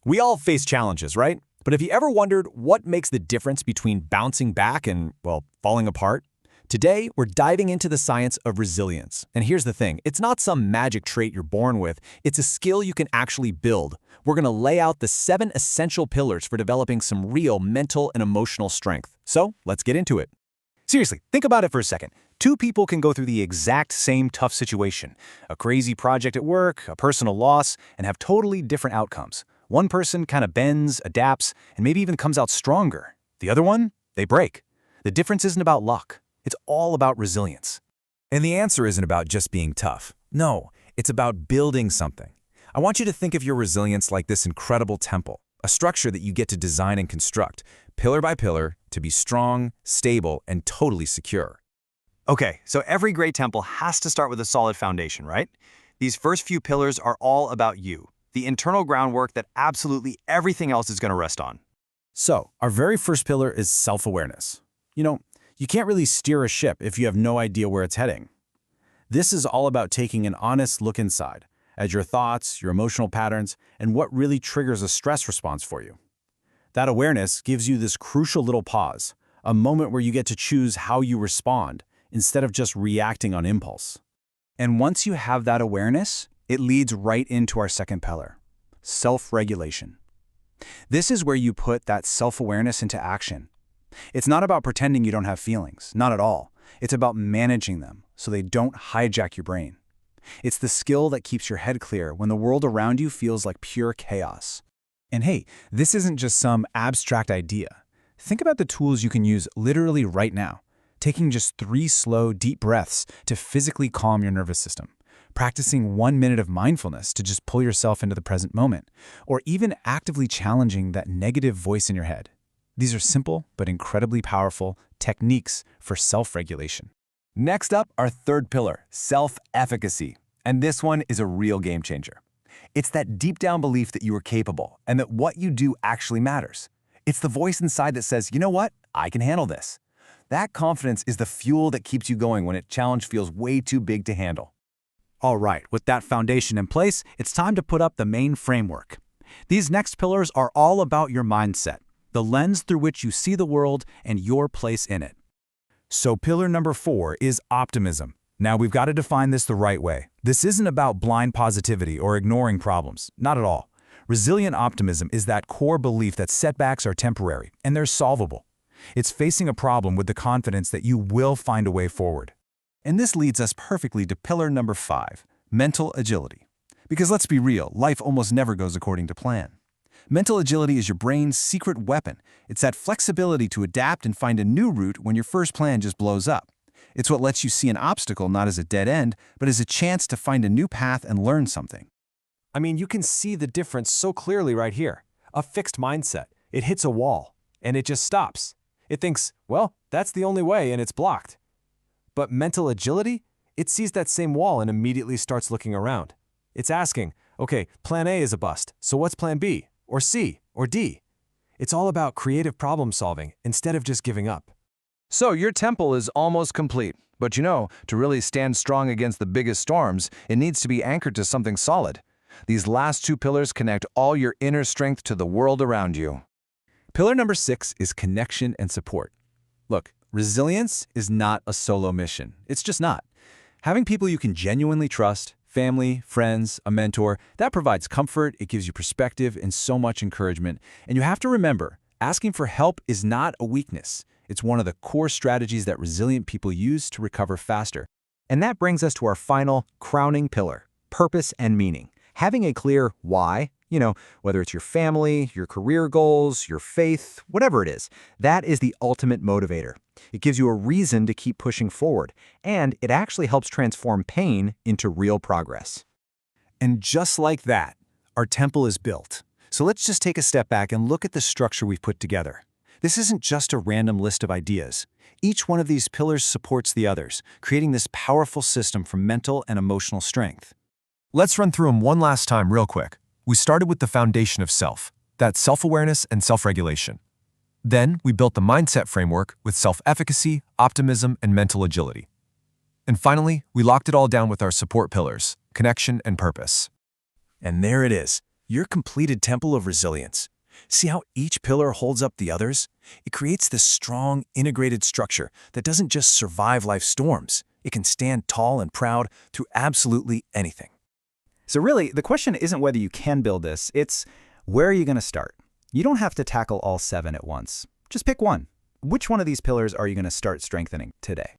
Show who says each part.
Speaker 1: We all face challenges, right? But have you ever wondered what makes the difference between bouncing back and, well, falling apart? Today, we're diving into the science of resilience. And here's the thing, it's not some magic trait you're born with, it's a skill you can actually build. We're going to lay out the 7 essential pillars for developing some real mental and emotional strength. So, let's get into it. Seriously, think about it for a second. 2 people can go through the exact same tough situation, a crazy project at work, a personal loss, and have totally different outcomes. One person kind of bends, adapts, and maybe even comes out stronger. The other one, they break. The difference isn't about luck. It's all about resilience.
Speaker 2: And the answer isn't about just being tough. No, it's about building something. I want you to think of your resilience like this incredible temple, a structure that you get to design and construct, pillar by pillar, to be strong, stable, and totally secure.
Speaker 3: Okay, so every great temple has to start with a solid foundation, right? These first few pillars are all about you, the internal groundwork that absolutely everything else is going to rest on.
Speaker 1: So, our very first pillar is self-awareness. You can't really steer a ship if you have no idea where it's heading. This is all about taking an honest look inside, at your thoughts, your emotional patterns, and what really triggers a stress response for you. That awareness gives you this crucial little pause, a moment where you get to choose how you respond, instead of just reacting on impulse. And once you have that awareness, it leads right into our second pillar, self-regulation. This is where you put that self-awareness into action. It's not about pretending you don't have feelings, not at all. It's about managing them so they don't hijack your brain. It's the skill that keeps your head clear when the world around you feels like pure chaos. And hey, this isn't just some abstract idea. Think about the tools you can use literally right now. Taking just 3 slow, deep breaths to physically calm your nervous system. Practicing 1 minute of mindfulness to just pull yourself into the present moment. Or even actively challenging that negative voice in your head. These are simple but incredibly powerful techniques for self-regulation.
Speaker 2: Next up, our third pillar, self-efficacy. And this one is a real game changer. It's that deep down belief that you are capable and that what you do actually matters. It's the voice inside that says, you know what, I can handle this. That confidence is the fuel that keeps you going when a challenge feels way too big to handle.
Speaker 1: All right, with that foundation in place, it's time to put up the main framework. These next pillars are all about your mindset, the lens through which you see the world and your place in it.
Speaker 2: So pillar number 4 is optimism. Now we've got to define this the right way. This isn't about blind positivity or ignoring problems, not at all. Resilient optimism is that core belief that setbacks are temporary and they're solvable. It's facing a problem with the confidence that you will find a way forward. And this leads us perfectly to pillar number 5, mental agility. Because let's be real, life almost never goes according to plan. Mental agility is your brain's secret weapon. It's that flexibility to adapt and find a new route when your first plan just blows up. It's what lets you see an obstacle not as a dead end, but as a chance to find a new path and learn something.
Speaker 4: I mean, you can see the difference so clearly right here. A fixed mindset. It hits a wall, and it just stops. It thinks, well, that's the only way, and it's blocked. But mental agility? It sees that same wall and immediately starts looking around. It's asking, okay, plan A is a bust, so what's plan B? Or C? Or D? It's all about creative problem solving instead of just giving up.
Speaker 2: So your temple is almost complete. But to really stand strong against the biggest storms, it needs to be anchored to something solid. These last 2 pillars connect all your inner strength to the world around you.
Speaker 1: Pillar number 6 is connection and support. Look, resilience is not a solo mission. It's just not. Having people you can genuinely trust, family, friends, a mentor, that provides comfort, it gives you perspective and so much encouragement. And you have to remember, asking for help is not a weakness. It's one of the core strategies that resilient people use to recover faster.
Speaker 3: And that brings us to our final, crowning pillar, purpose and meaning. Having a clear why, whether it's your family, your career goals, your faith, whatever it is, that is the ultimate motivator. It gives you a reason to keep pushing forward, and it actually helps transform pain into real progress.
Speaker 2: And just like that, our temple is built. So let's just take a step back and look at the structure we've put together. This isn't just a random list of ideas. Each one of these pillars supports the others, creating this powerful system for mental and emotional strength. Let's run through them one last time real quick. We started with the foundation of self, that's self-awareness and self-regulation. Then we built the mindset framework with self-efficacy, optimism, and mental agility. And finally, we locked it all down with our support pillars, connection and purpose. And there it is.
Speaker 5: your completed temple of resilience. See how each pillar holds up the others? It creates this strong, integrated structure that doesn't just survive life's storms. It can stand tall and proud through absolutely anything.
Speaker 3: So really, the question isn't whether you can build this, it's where are you going to start? You don't have to tackle all 7 at once. Just pick one. Which one of these pillars are you going to start strengthening today?